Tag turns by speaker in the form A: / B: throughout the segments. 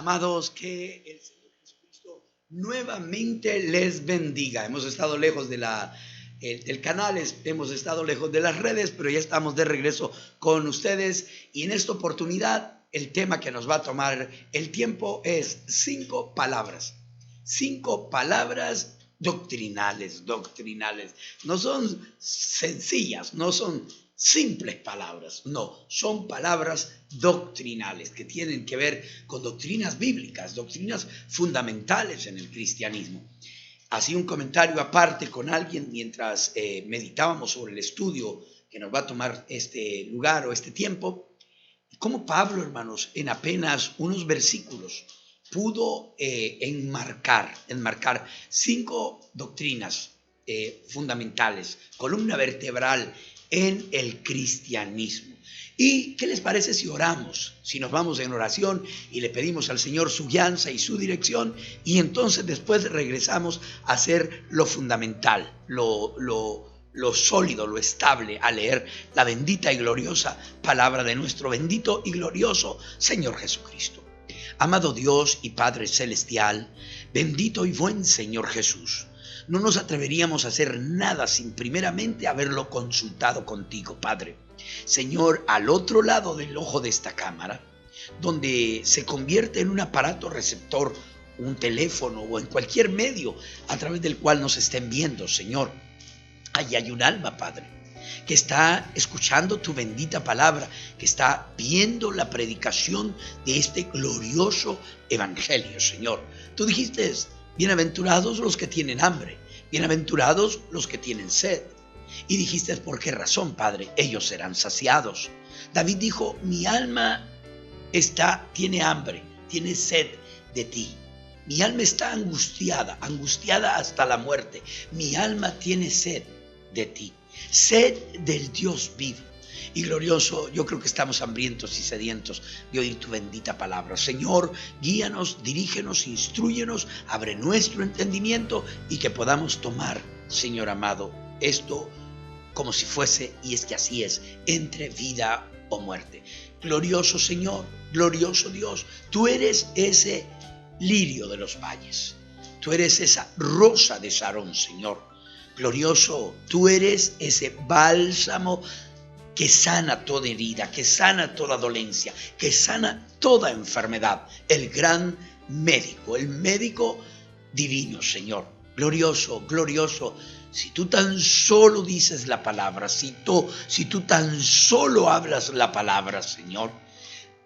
A: amados, que el Señor Jesucristo nuevamente les bendiga. Hemos estado lejos del canal, hemos estado lejos de las redes, pero ya estamos de regreso con ustedes. Y en esta oportunidad, el tema que nos va a tomar el tiempo es 5 palabras. 5 palabras doctrinales. No son sencillas, no son simples palabras, no, son palabras doctrinales que tienen que ver con doctrinas bíblicas, doctrinas fundamentales en el cristianismo. Hacía un comentario aparte con alguien mientras meditábamos sobre el estudio que nos va a tomar este lugar o este tiempo, cómo Pablo, hermanos, en apenas unos versículos pudo enmarcar 5 doctrinas fundamentales, columna vertebral en el cristianismo. ¿Y qué les parece si oramos? Si nos vamos en oración y le pedimos al Señor su guianza y su dirección, y entonces después regresamos a hacer lo fundamental, lo sólido, lo estable, a leer la bendita y gloriosa palabra de nuestro bendito y glorioso Señor Jesucristo. Amado Dios y Padre Celestial, bendito y buen Señor Jesús, no nos atreveríamos a hacer nada sin primeramente haberlo consultado contigo, Padre. Señor, al otro lado del ojo de esta cámara, donde se convierte en un aparato receptor, un teléfono o en cualquier medio a través del cual nos estén viendo, Señor, ahí hay un alma, Padre, que está escuchando tu bendita palabra, que está viendo la predicación de este glorioso evangelio, Señor. Tú dijiste: bienaventurados los que tienen hambre, bienaventurados los que tienen sed. Y dijiste: ¿por qué razón, Padre? Ellos serán saciados. David dijo: mi alma tiene hambre, tiene sed de ti. Mi alma está angustiada hasta la muerte. Mi alma tiene sed de ti, sed del Dios vivo y glorioso. Yo creo que estamos hambrientos y sedientos de oír tu bendita palabra. Señor, guíanos, dirígenos, instrúyenos, abre nuestro entendimiento y que podamos tomar, Señor amado, esto como si fuese, y es que así es, entre vida o muerte. Glorioso Señor, glorioso Dios, tú eres ese lirio de los valles, tú eres esa rosa de Sarón, Señor. Glorioso, tú eres ese bálsamo que sana toda herida, que sana toda dolencia, que sana toda enfermedad. El gran médico, el médico divino, Señor. Glorioso, glorioso. Si tú tan solo dices la palabra, si tú tan solo hablas la palabra, Señor,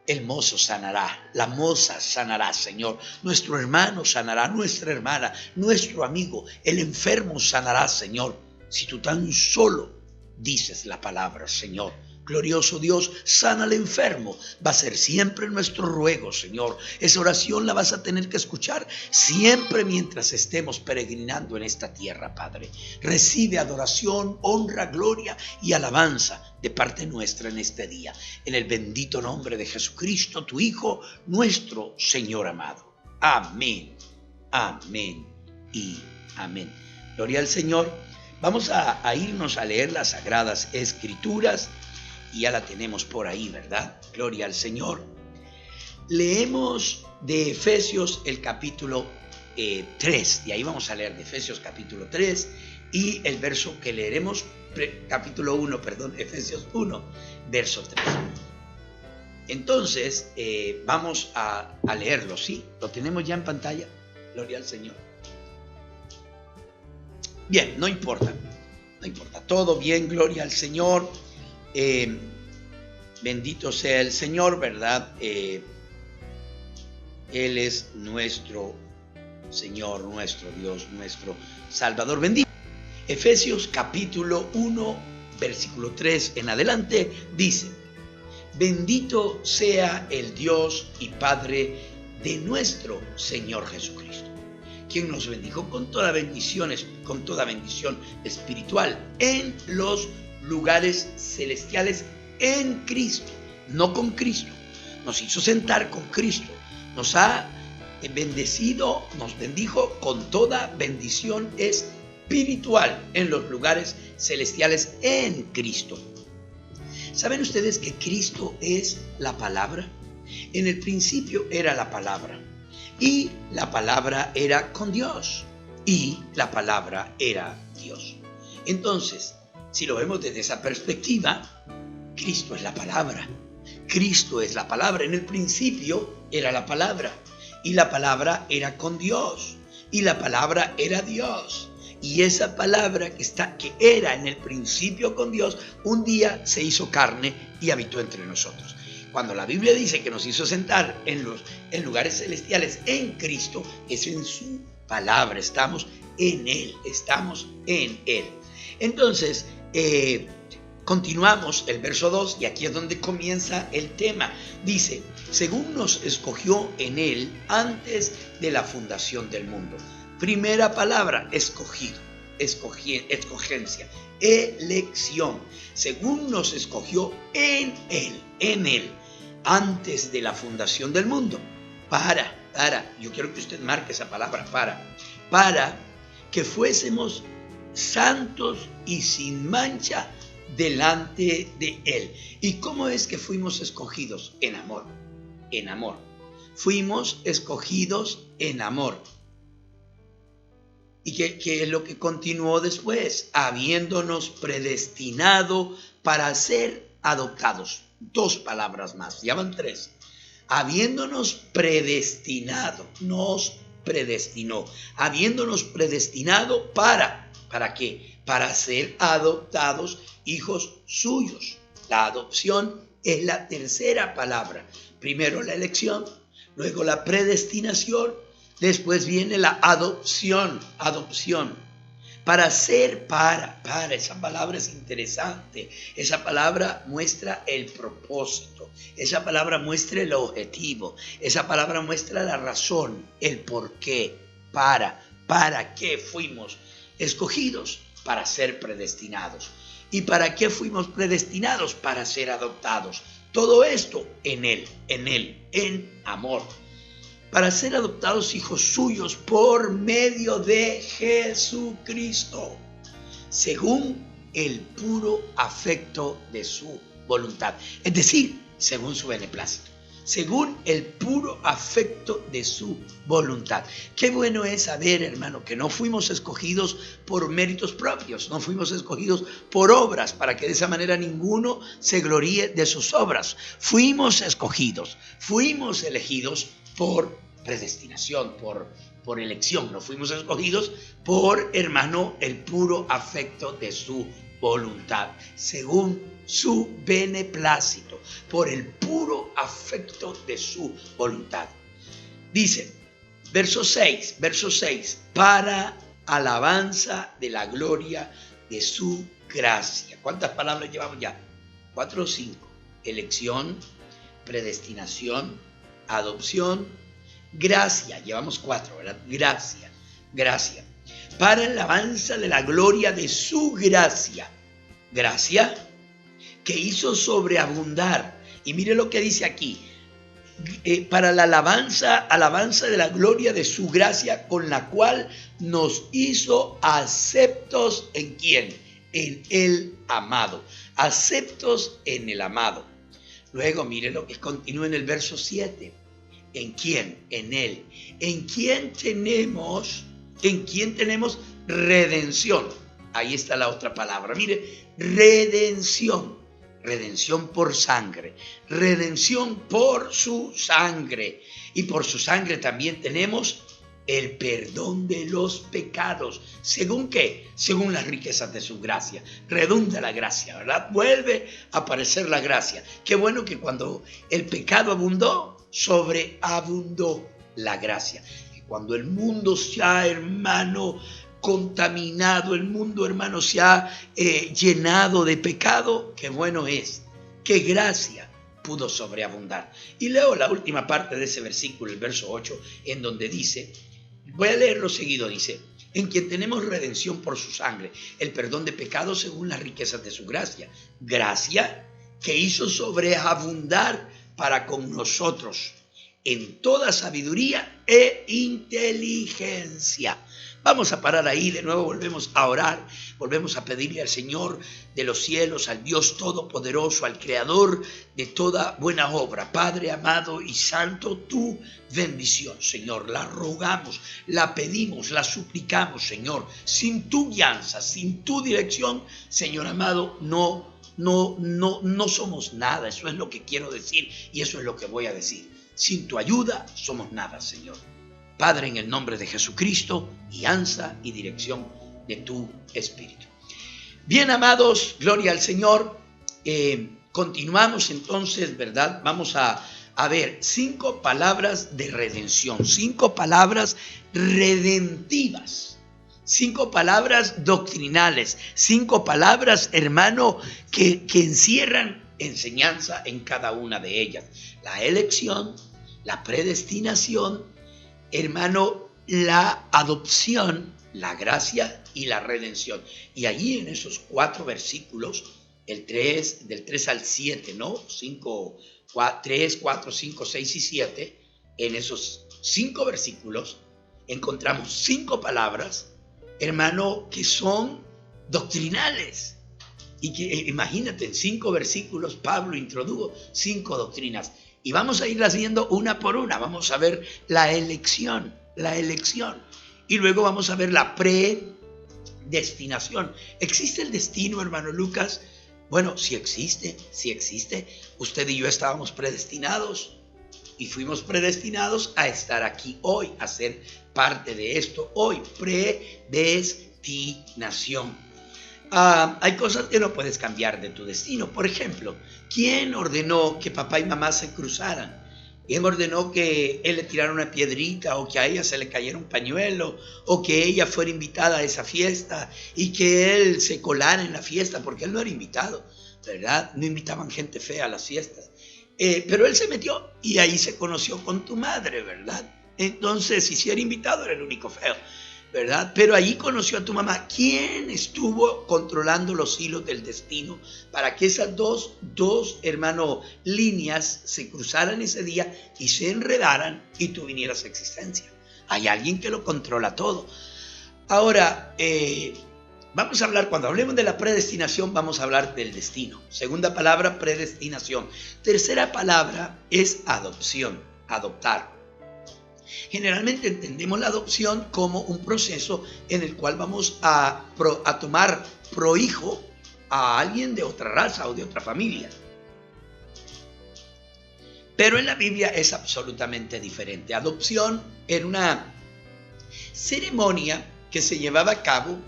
A: el mozo sanará, la moza sanará, Señor. Nuestro hermano sanará, nuestra hermana, nuestro amigo, el enfermo sanará, Señor. Si tú tan solo dices la palabra, Señor. Glorioso Dios, sana al enfermo. Va a ser siempre nuestro ruego, Señor. Esa oración la vas a tener que escuchar siempre mientras estemos peregrinando en esta tierra, Padre. Recibe adoración, honra, gloria y alabanza de parte nuestra en este día. En el bendito nombre de Jesucristo, tu Hijo, nuestro Señor amado. Amén, amén y amén. Gloria al Señor. Vamos a irnos a leer las Sagradas Escrituras. Y ya la tenemos por ahí, ¿verdad? Gloria al Señor. Leemos de Efesios el capítulo 3. De ahí vamos a leer de Efesios capítulo 3 y el verso que leeremos, Efesios 1, verso 3. Entonces, vamos a leerlo, ¿sí? ¿Lo tenemos ya en pantalla? Gloria al Señor. Bien, no importa. Todo bien, gloria al Señor. Bendito sea el Señor, ¿verdad? Él es nuestro Señor, nuestro Dios, nuestro Salvador. Bendito. Efesios capítulo 1, versículo 3 en adelante dice: bendito sea el Dios y Padre de nuestro Señor Jesucristo, quien nos bendijo con toda bendición espiritual en los lugares celestiales en Cristo, no con Cristo. Nos hizo sentar con Cristo, nos ha bendecido, nos bendijo con toda bendición espiritual en los lugares celestiales en Cristo. ¿Saben ustedes que Cristo es la palabra? En el principio era la palabra, y la palabra era con Dios, y la palabra era Dios. Entonces, si lo vemos desde esa perspectiva, Cristo es la palabra. Cristo es la palabra. En el principio era la palabra, y la palabra era con Dios, y la palabra era Dios. Y esa palabra que era en el principio con Dios, un día se hizo carne y habitó entre nosotros. Cuando la Biblia dice que nos hizo sentar en lugares celestiales en Cristo, es en su palabra. Estamos en Él, estamos en Él. Entonces, continuamos el verso 2 y aquí es donde comienza el tema. Dice, según nos escogió en Él antes de la fundación del mundo. Primera palabra, escogido, escogencia, elección. Según nos escogió en Él, antes de la fundación del mundo. Yo quiero que usted marque esa palabra, para que fuésemos santos y sin mancha delante de Él. ¿Y cómo es que fuimos escogidos? En amor, en amor. Fuimos escogidos en amor. ¿Y qué es lo que continuó después? Habiéndonos predestinado para ser adoptados. Dos palabras más, ya van tres. Habiéndonos predestinado, nos predestinó. Habiéndonos predestinado ¿para qué? Para ser adoptados hijos suyos. La adopción es la tercera palabra. Primero la elección, luego la predestinación, después viene la adopción. Para ser, esa palabra es interesante. Esa palabra muestra el propósito. Esa palabra muestra el objetivo. Esa palabra muestra la razón, el por qué. ¿Para qué fuimos escogidos? Para ser predestinados. ¿Y para qué fuimos predestinados? Para ser adoptados. Todo esto en Él, en amor. Para ser adoptados hijos suyos por medio de Jesucristo, según el puro afecto de su voluntad. Es decir, según su beneplácito, según el puro afecto de su voluntad. Qué bueno es saber, hermano, que no fuimos escogidos por méritos propios, no fuimos escogidos por obras, para que de esa manera ninguno se gloríe de sus obras. Fuimos escogidos, fuimos elegidos por predestinación, por elección. No fuimos escogidos por, hermano, el puro afecto de su voluntad, según su beneplácito, por el puro afecto de su voluntad. Dice, verso 6, para alabanza de la gloria de su gracia. ¿Cuántas palabras llevamos ya? 4 o 5. Elección, predestinación, adopción, gracia. Llevamos 4, ¿verdad? Gracia. Para alabanza de la gloria de su gracia. Gracia que hizo sobreabundar. Y mire lo que dice aquí. Para la alabanza de la gloria de su gracia, con la cual nos hizo aceptos en ¿quién? En el amado. Aceptos en el amado. Luego mire lo que continúa en el verso 7. ¿En quién? En Él. ¿En quién tenemos redención? Ahí está la otra palabra. Mire, redención. Redención por sangre. Redención por su sangre. Y por su sangre también tenemos el perdón de los pecados. ¿Según qué? Según las riquezas de su gracia. Redunda la gracia, ¿verdad? Vuelve a aparecer la gracia. Qué bueno que cuando el pecado abundó, sobreabundó la gracia. Y cuando el mundo se ha, hermano, contaminado, el mundo, hermano, se ha llenado de pecado, qué bueno es, qué gracia pudo sobreabundar. Y leo la última parte de ese versículo, el verso 8, en donde dice, voy a leerlo seguido, dice, en quien tenemos redención por su sangre, el perdón de pecados según las riquezas de su gracia. Gracia que hizo sobreabundar para con nosotros en toda sabiduría e inteligencia. Vamos a parar ahí, de nuevo volvemos a orar, volvemos a pedirle al Señor de los cielos, al Dios Todopoderoso, al Creador de toda buena obra. Padre amado y santo, tu bendición, Señor, la rogamos, la pedimos, la suplicamos, Señor. Sin tu guianza, sin tu dirección, Señor amado, no somos nada. Eso es lo que quiero decir y eso es lo que voy a decir. Sin tu ayuda somos nada, Señor. Padre, en el nombre de Jesucristo, guianza y dirección de tu Espíritu. Bien, amados, gloria al Señor. Continuamos entonces, ¿verdad? Vamos a ver 5 palabras de redención, 5 palabras redentivas, 5 palabras doctrinales, 5 palabras, hermano, que encierran enseñanza en cada una de ellas. La elección, la predestinación, hermano, la adopción, la gracia y la redención. Y allí en esos 4 versículos, del 3 al 7, ¿no? 3, 4, 5, 6 y 7, en esos 5 versículos encontramos 5 palabras, hermano, que son doctrinales. Y que imagínate, en 5 versículos Pablo introdujo 5 doctrinas. Y vamos a irlas viendo una por una. Vamos a ver la elección. Y luego vamos a ver la predestinación. ¿Existe el destino, hermano Lucas? Bueno, sí existe. Usted y yo estábamos predestinados y fuimos predestinados a estar aquí hoy, a ser parte de esto hoy. Predestinación. Hay cosas que no puedes cambiar de tu destino. Por ejemplo, ¿quién ordenó que papá y mamá se cruzaran? ¿Quién ordenó que él le tirara una piedrita o que a ella se le cayera un pañuelo o que ella fuera invitada a esa fiesta y que él se colara en la fiesta? Porque él no era invitado, ¿verdad? No invitaban gente fea a las fiestas. Pero él se metió y ahí se conoció con tu madre, ¿verdad? Entonces, si era invitado, era el único feo, ¿verdad? Pero allí conoció a tu mamá. ¿Quién estuvo controlando los hilos del destino para que esas dos hermano, líneas se cruzaran ese día y se enredaran y tú vinieras a existencia? Hay alguien que lo controla todo. Ahora, vamos a hablar, cuando hablemos de la predestinación, vamos a hablar del destino. Segunda palabra, predestinación. Tercera palabra es adopción, adoptar. Generalmente entendemos la adopción como un proceso en el cual vamos a tomar prohijo a alguien de otra raza o de otra familia. Pero en la Biblia es absolutamente diferente. Adopción era una ceremonia que se llevaba a cabo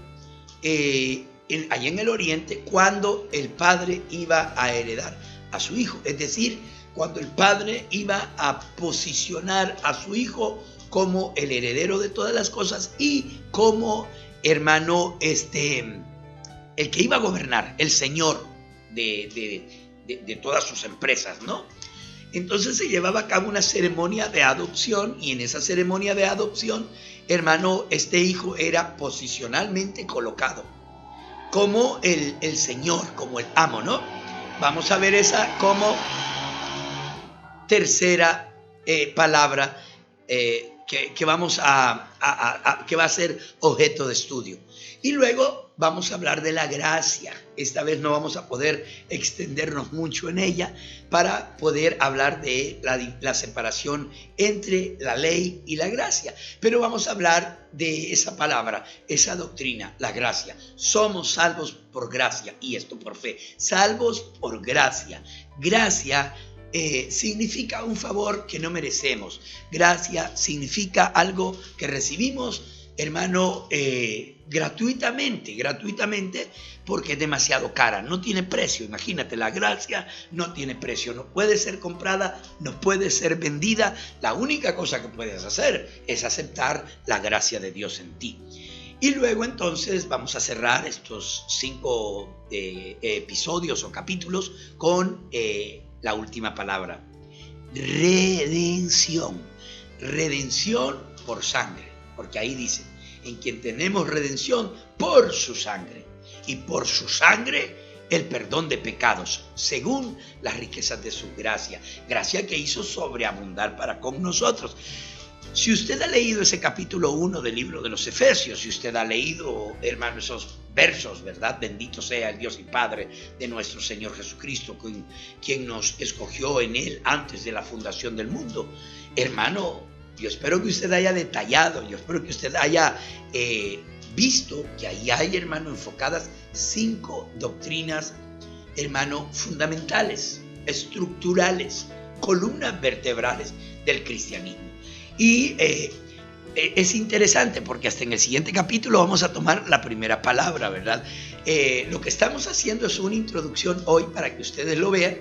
A: allá en el Oriente cuando el padre iba a heredar a su hijo. Es decir, cuando el padre iba a posicionar a su hijo como el heredero de todas las cosas y como, hermano, el que iba a gobernar, el señor de todas sus empresas, ¿no? Entonces se llevaba a cabo una ceremonia de adopción y en esa ceremonia de adopción, hermano, este hijo era posicionalmente colocado como el señor, como el amo, ¿no? Vamos a ver esa como tercera palabra que vamos que va a ser objeto de estudio. Y luego vamos a hablar de la gracia. Esta vez no vamos a poder extendernos mucho en ella para poder hablar de la separación entre la ley y la gracia. Pero vamos a hablar de esa palabra, esa doctrina, la gracia. Somos salvos por gracia y esto por fe. Salvos por gracia. Gracia significa un favor que no merecemos. Gracia significa algo que recibimos, hermano, gratuitamente, porque es demasiado cara, no tiene precio. Imagínate, la gracia no tiene precio, no puede ser comprada, no puede ser vendida. La única cosa que puedes hacer es aceptar la gracia de Dios en ti. Y luego entonces vamos a cerrar estos 5 episodios o capítulos con la última palabra: redención. Redención por sangre, porque ahí dice: en quien tenemos redención por su sangre. Y por su sangre el perdón de pecados, según las riquezas de su gracia, gracia que hizo sobreabundar para con nosotros. Si usted ha leído ese capítulo 1 del libro de los Efesios, si usted ha leído, hermano, esos versos, ¿verdad? Bendito sea el Dios y Padre de nuestro Señor Jesucristo, quien nos escogió en Él antes de la fundación del mundo. Hermano, yo espero que usted haya detallado, yo espero que usted haya visto que ahí hay, hermano, enfocadas 5 doctrinas, hermano, fundamentales, estructurales, columnas vertebrales del cristianismo. Y es interesante porque hasta en el siguiente capítulo vamos a tomar la primera palabra, ¿verdad? Lo que estamos haciendo es una introducción hoy para que ustedes lo vean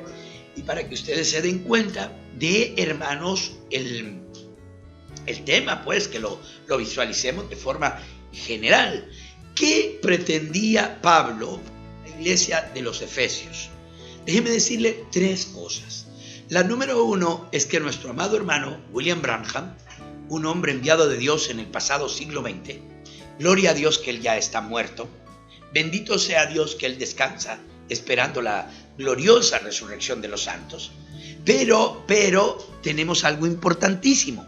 A: y para que ustedes se den cuenta de, hermanos, el tema, pues, que lo visualicemos de forma general. ¿Qué pretendía Pablo, la iglesia de los Efesios? Déjeme decirle 3 cosas. La número 1 es que nuestro amado hermano William Branham, un hombre enviado de Dios en el pasado siglo XX, gloria a Dios que él ya está muerto, bendito sea Dios que él descansa, esperando la gloriosa resurrección de los santos, pero tenemos algo importantísimo.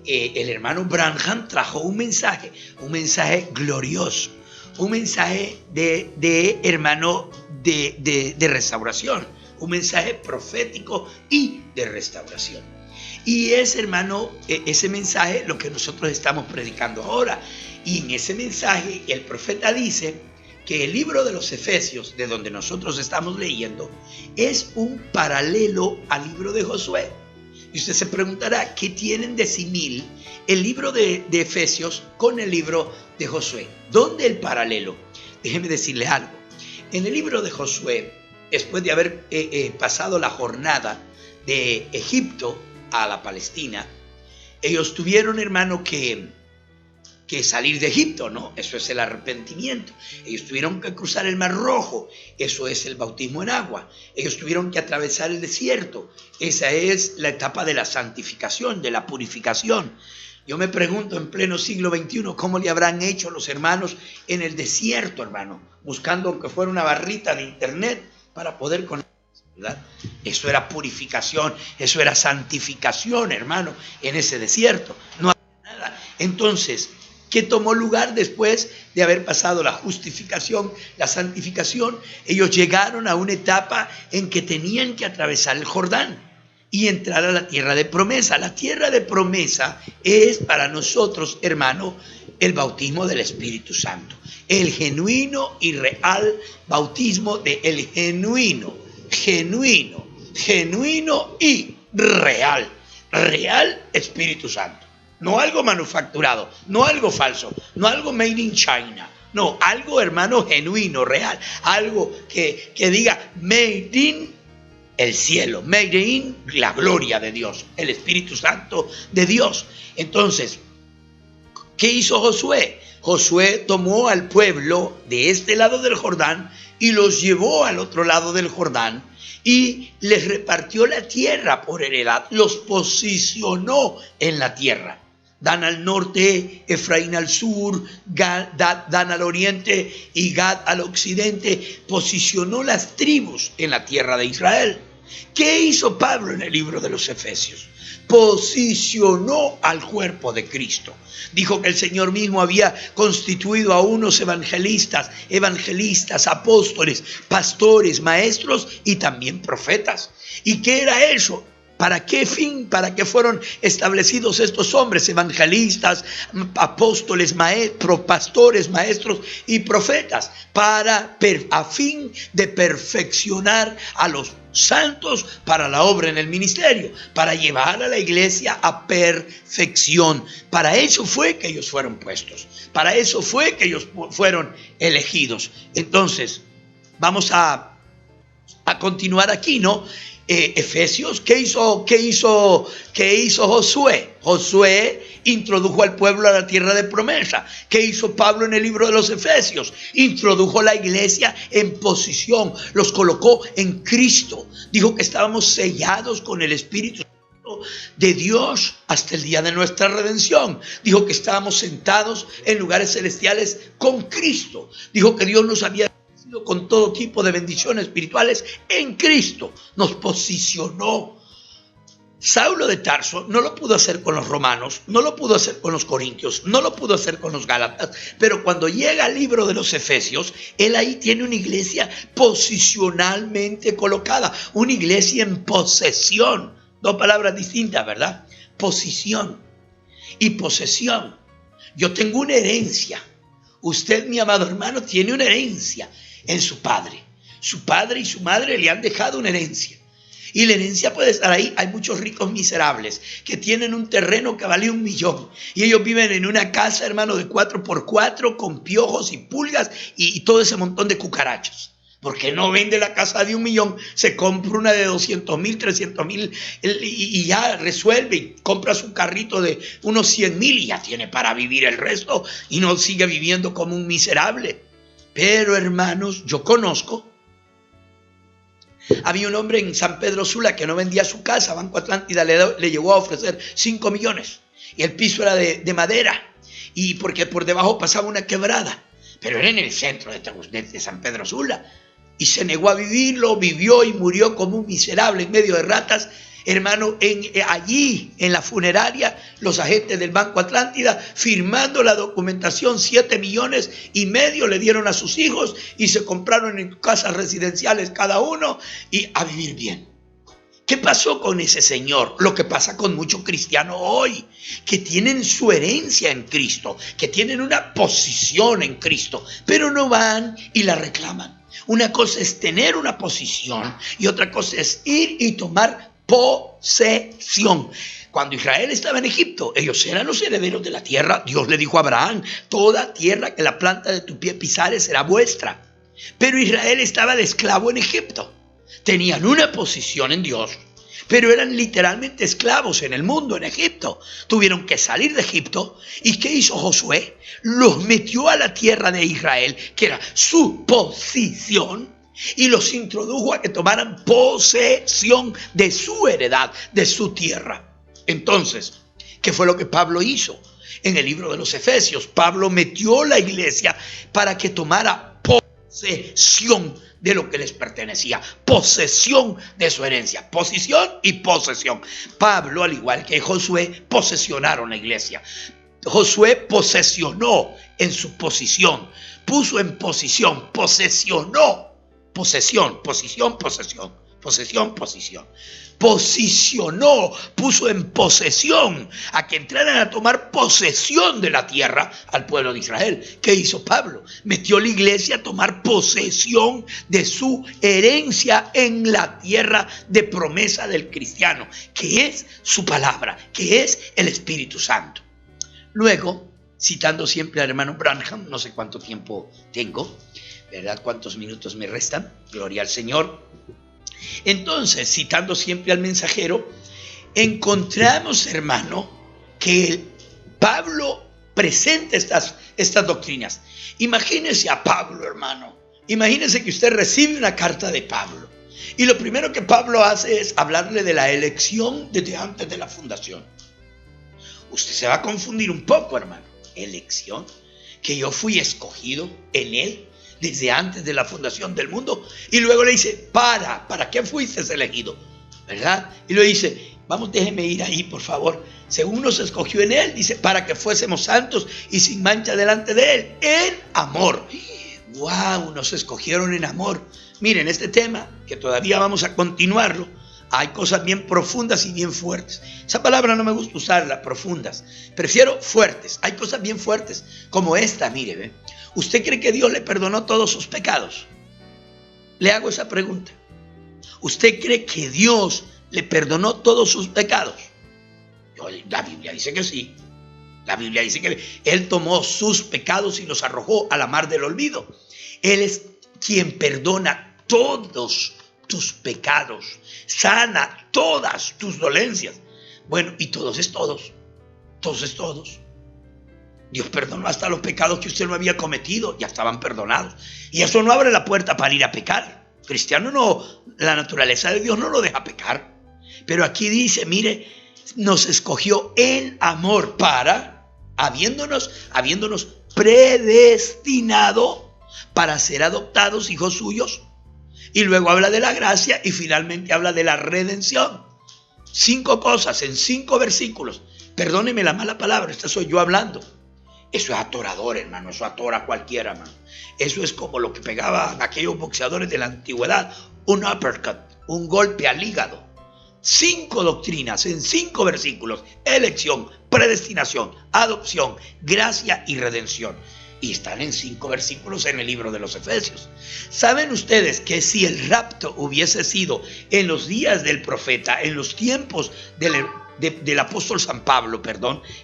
A: El hermano Branham trajo un mensaje glorioso, un mensaje de hermano de restauración, un mensaje profético y de restauración. Y es, hermano, ese mensaje lo que nosotros estamos predicando ahora. Y en ese mensaje el profeta dice que el libro de los Efesios, de donde nosotros estamos leyendo, es un paralelo al libro de Josué. Y usted se preguntará, ¿qué tienen de simil el libro de Efesios con el libro de Josué? ¿Dónde el paralelo? Déjeme decirle algo. En el libro de Josué, después de haber pasado la jornada de Egipto a la Palestina, ellos tuvieron, hermano, que salir de Egipto, ¿no? Eso es el arrepentimiento. Ellos tuvieron que cruzar el Mar Rojo, eso es el bautismo en agua. Ellos tuvieron que atravesar el desierto, esa es la etapa de la santificación, de la purificación. Yo me pregunto en pleno siglo XXI, ¿cómo le habrán hecho los hermanos en el desierto, hermano? Buscando aunque fuera una barrita de internet para poder conectarse, ¿verdad? Eso era purificación, eso era santificación, hermano, en ese desierto. No había nada. Entonces, ¿qué tomó lugar después de haber pasado la justificación, la santificación? Ellos llegaron a una etapa en que tenían que atravesar el Jordán y entrar a la tierra de promesa. La tierra de promesa es para nosotros, hermano, el bautismo del Espíritu Santo. El genuino y real bautismo del genuino y real Espíritu Santo. No algo manufacturado, no algo falso, no algo made in China. No, algo, hermano, genuino, real. Algo que diga made in el cielo, made in la gloria de Dios, el Espíritu Santo de Dios. Entonces, ¿qué hizo Josué? Josué tomó al pueblo de este lado del Jordán y los llevó al otro lado del Jordán y les repartió la tierra por heredad, los posicionó en la tierra. Dan al norte, Efraín al sur, Dan al oriente y Gad al occidente. Posicionó las tribus en la tierra de Israel. ¿Qué hizo Pablo en el libro de los Efesios? Posicionó al cuerpo de Cristo. Dijo que el Señor mismo había constituido a unos evangelistas, apóstoles, pastores, maestros y también profetas. ¿Y qué era eso? ¿Para qué fin? ¿Para qué fueron establecidos estos hombres? Evangelistas, apóstoles, pastores, maestros y profetas. A fin de perfeccionar a los santos para la obra en el ministerio, para llevar a la iglesia a perfección. Para eso fue que ellos fueron puestos. Para eso fue que ellos fueron elegidos. Entonces, vamos a continuar aquí, ¿no? Efesios, ¿qué hizo Josué? Josué introdujo al pueblo a la tierra de promesa. ¿Qué hizo Pablo en el libro de los Efesios? Introdujo la iglesia en posición, los colocó en Cristo. Dijo que estábamos sellados con el Espíritu de Dios hasta el día de nuestra redención. Dijo que estábamos sentados en lugares celestiales con Cristo. Dijo que Dios nos había bendecidos con todo tipo de bendiciones espirituales en Cristo. Nos posicionó. Saulo de Tarso no lo pudo hacer con los romanos, no lo pudo hacer con los corintios, no lo pudo hacer con los gálatas, pero cuando llega al libro de los Efesios, él ahí tiene una iglesia posicionalmente colocada, una iglesia en posesión. Dos palabras distintas, ¿verdad? Posición y posesión. Yo tengo una herencia. Usted, mi amado hermano, tiene una herencia en su padre. Su padre y su madre le han dejado una herencia. Y la herencia puede estar ahí. Hay muchos ricos miserables que tienen un terreno que vale 1 millón. Y ellos viven en una casa, hermano, de 4x4 con piojos y pulgas y todo ese montón de cucarachas. Porque no vende la casa de 1 millón, se compra una de 200,000, 300,000 y ya resuelve y compra su carrito de unos 100,000 y ya tiene para vivir el resto y no sigue viviendo como un miserable. Pero hermanos, yo conozco. Había un hombre en San Pedro Sula que no vendía su casa. Banco Atlántida le llegó a ofrecer 5 millones y el piso era de madera y porque por debajo pasaba una quebrada, pero era en el centro de San Pedro Sula y se negó a vivirlo, vivió y murió como un miserable en medio de ratas. Hermano, allí en la funeraria, los agentes del Banco Atlántida firmando la documentación, 7,5 millones le dieron a sus hijos y se compraron en casas residenciales cada uno y a vivir bien. ¿Qué pasó con ese señor? Lo que pasa con muchos cristianos hoy, que tienen su herencia en Cristo, que tienen una posición en Cristo, pero no van y la reclaman. Una cosa es tener una posición y otra cosa es ir y tomar posesión. Cuando Israel estaba en Egipto, ellos eran los herederos de la tierra. Dios le dijo a Abraham: toda tierra que la planta de tu pie pisare será vuestra. Pero Israel estaba de esclavo en Egipto. Tenían una posición en Dios, pero eran literalmente esclavos en el mundo, en Egipto. Tuvieron que salir de Egipto. ¿Y qué hizo Josué? Los metió a la tierra de Israel, que era su posición, y los introdujo a que tomaran posesión de su heredad, de su tierra. Entonces, ¿qué fue lo que Pablo hizo? En el libro de los Efesios, Pablo metió la iglesia para que tomara posesión de lo que les pertenecía, posesión de su herencia, posición y posesión. Pablo, al igual que Josué, posesionaron la iglesia. Josué posesionó en su posición, puso en posición, posesionó. Posesión, posición, posesión, posesión, posición. Posicionó, puso en posesión a que entraran a tomar posesión de la tierra al pueblo de Israel. ¿Qué hizo Pablo? Metió la iglesia a tomar posesión de su herencia en la tierra de promesa del cristiano, que es su palabra, que es el Espíritu Santo. Luego, citando siempre al hermano Branham, no sé cuánto tiempo tengo, ¿verdad? ¿Cuántos minutos me restan? Gloria al Señor. Entonces, citando siempre al mensajero, encontramos, hermano, que Pablo presenta estas doctrinas. Imagínese a Pablo, hermano. Imagínese que usted recibe una carta de Pablo. Y lo primero que Pablo hace es hablarle de la elección desde antes de la fundación. Usted se va a confundir un poco, hermano. Elección, que yo fui escogido en él desde antes de la fundación del mundo. Y luego le dice: ¿para qué fuiste elegido? ¿Verdad? Y luego dice: vamos, déjeme ir ahí, por favor. Según nos escogió en él, dice, para que fuésemos santos y sin mancha delante de él, en amor. ¡Wow! Nos escogieron en amor. Miren, este tema, que todavía vamos a continuarlo, hay cosas bien profundas y bien fuertes. Esa palabra no me gusta usarla, profundas. Prefiero fuertes. Hay cosas bien fuertes, como esta, mire, ¿ve? ¿Usted cree que Dios le perdonó todos sus pecados? Le hago esa pregunta. ¿Usted cree que Dios le perdonó todos sus pecados? La Biblia dice que sí. La Biblia dice que Él tomó sus pecados y los arrojó a la mar del olvido. Él es quien perdona todos tus pecados, sana todas tus dolencias. Bueno, y todos es todos. Todos es todos. Dios perdonó hasta los pecados que usted no había cometido, ya estaban perdonados. Y eso no abre la puerta para ir a pecar. Cristiano no, la naturaleza de Dios no lo deja pecar. Pero aquí dice, mire, nos escogió en amor para, habiéndonos predestinado para ser adoptados hijos suyos. Y luego habla de la gracia y finalmente habla de la redención. 5 cosas en 5 versículos. Perdóneme la mala palabra, esta soy yo hablando. Eso es atorador, hermano, eso atora a cualquiera, hermano. Eso es como lo que pegaban aquellos boxeadores de la antigüedad, un uppercut, un golpe al hígado. 5 doctrinas en 5 versículos: elección, predestinación, adopción, gracia y redención. Y están en 5 versículos en el libro de los Efesios. ¿Saben ustedes que si el rapto hubiese sido en los días del profeta, en los tiempos del apóstol San Pablo,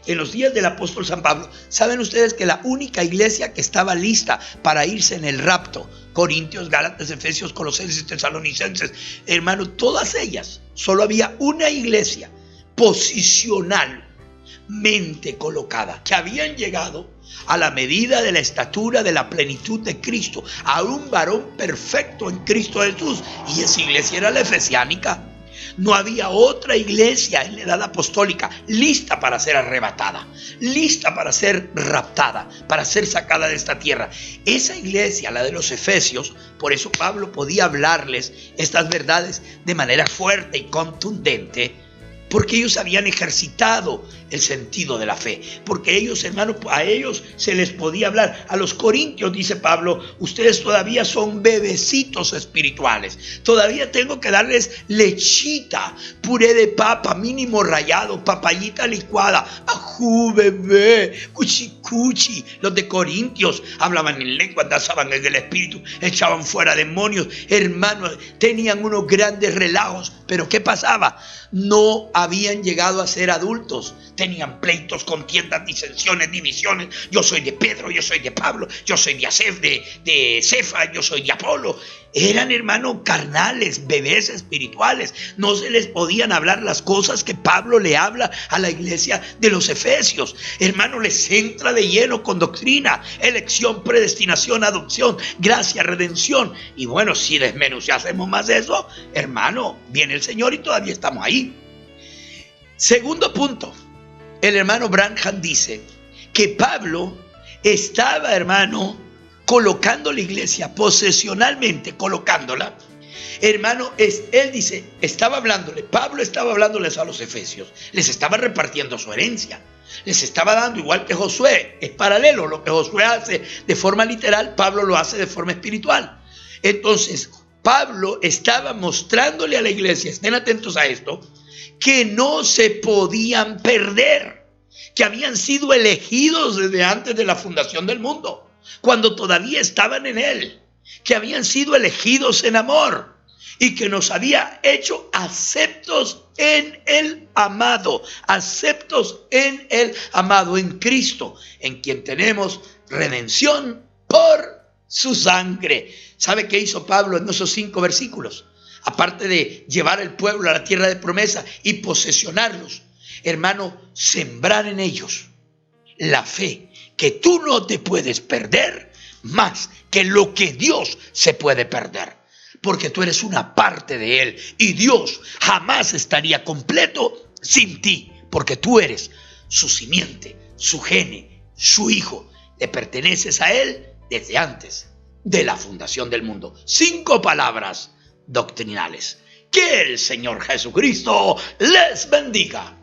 A: en los días del apóstol San Pablo, saben ustedes que la única iglesia que estaba lista para irse en el rapto, Corintios, Gálatas, Efesios, Colosenses, Tesalonicenses, hermano, todas ellas, solo había una iglesia posicionalmente colocada, que habían llegado a la medida de la estatura de la plenitud de Cristo, a un varón perfecto en Cristo Jesús, y esa iglesia era la efesiánica. No había otra iglesia en la edad apostólica lista para ser arrebatada, lista para ser raptada, para ser sacada de esta tierra. Esa iglesia, la de los Efesios, por eso Pablo podía hablarles estas verdades de manera fuerte y contundente, porque ellos habían ejercitado el sentido de la fe, porque ellos, hermano, a ellos se les podía hablar. A los corintios, dice Pablo, ustedes todavía son bebecitos espirituales, todavía tengo que darles lechita, puré de papa, mínimo rallado, papayita licuada, ajú, bebé, cuchi cuchi. Los de Corintios hablaban en lengua, danzaban en el espíritu, echaban fuera demonios, hermanos, tenían unos grandes relajos, pero ¿qué pasaba? No habían llegado a ser adultos. Tenían pleitos, contiendas, disensiones, divisiones. Yo soy de Pedro, yo soy de Pablo, yo soy de Cefa, yo soy de Apolo. Eran, hermanos, carnales, bebés espirituales. No se les podían hablar las cosas que Pablo le habla a la iglesia de los Efesios. Hermano, les entra de lleno con doctrina, elección, predestinación, adopción, gracia, redención. Y bueno, si desmenuzásemos más de eso, hermano, viene el Señor y todavía estamos ahí. Segundo punto, el hermano Branham dice que Pablo estaba, hermano, colocando la iglesia, posesionalmente colocándola. Hermano, él dice, Pablo estaba hablándoles a los Efesios, les estaba repartiendo su herencia, les estaba dando, igual que Josué, es paralelo, lo que Josué hace de forma literal, Pablo lo hace de forma espiritual. Entonces, Pablo estaba mostrándole a la iglesia, estén atentos a esto, que no se podían perder, que habían sido elegidos desde antes de la fundación del mundo, cuando todavía estaban en él, que habían sido elegidos en amor y que nos había hecho aceptos en el amado, en Cristo, en quien tenemos redención por su sangre. ¿Sabe qué hizo Pablo en esos 5 versículos? Aparte de llevar el pueblo a la tierra de promesa y posesionarlos, hermano, sembrar en ellos la fe, que tú no te puedes perder más que lo que Dios se puede perder, porque tú eres una parte de Él y Dios jamás estaría completo sin ti, porque tú eres su simiente, su gene, su hijo, le perteneces a Él desde antes de la fundación del mundo. 5 palabras doctrinales. Que el Señor Jesucristo les bendiga.